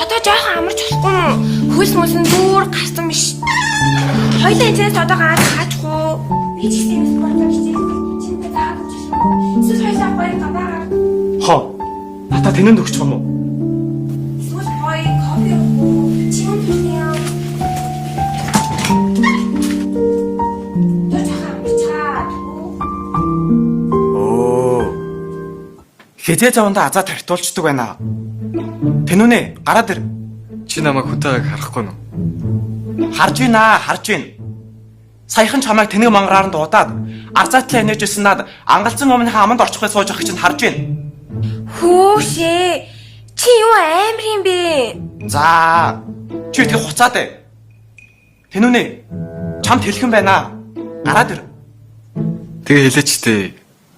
одоо жоохон амарч болохгүй юм. Хөөс мөсөн дүүр гарсан биш. Хоёлаа энэс одоо гаачих уу? Би ч гэсэн юм болж байна. Чинтэй таагаад шүү. Эсвэл хоёлаа гоё гаваа. Хоо. Ата тэнэнд өгч юм уу? Эсвэл гоё кофе уу? Чим хийе. Хизээ заванда азаа тархитуулчдаг байна. Тэнүнэ гараад ир. Чи намайг хүнтэйг харахгүй нь. Харж байна, харж байна. Саяхан чамайг тэнэг мангараар нь дуудаад арзаатлаа инээжсэн над ангалзан өмнөхөө аманд орчихгүй сууж явах чинь харж байна. Хүүшээ. Чи юу амар юм бэ? За, чи тэг хуцаад ээ. Тэнүнэ чамд хэлхэн байна. Гараад ир. Тэгээ хэлээч тээ.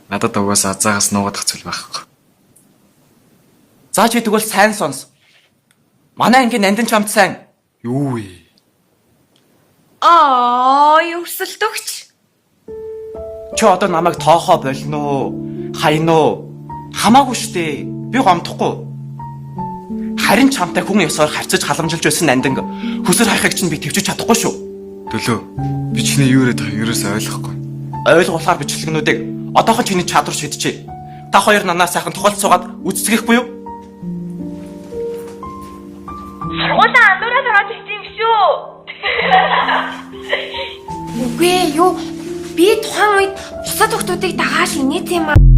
Надад угаасаа азаагаас нуугадах зүйл байхгүй. За чи тэгвэл сайн сонс. Манай ангийн нандин чамд сайн. Юу вэ? Өрсөлдөгч. Чи одоо намайг тоохоо болно уу? Хайна уу? Хамаагүй штэ. Би гомдохгүй. Харин чамтай хүн ёсоор харьцаж халамжилж байсан нандин хүсэр хайхыг чинь би төвчж чадахгүй шүү. Төлөө. Би чиний юу яриад байгааг ерөөсөй ойлгохгүй. Ойлгуулахаар бичлэгнүүдийг одоохон чиний чадвар шийдэжээ. Та хоёр нанаас сайхан тухайлт суугаад үццгийх буюу? Сургуулаа андуураа тараад ирсэн юм шүү. Үгүй юу. Би тухайн үед бусад хүмүүсийг дагааш инээсэн юм аа.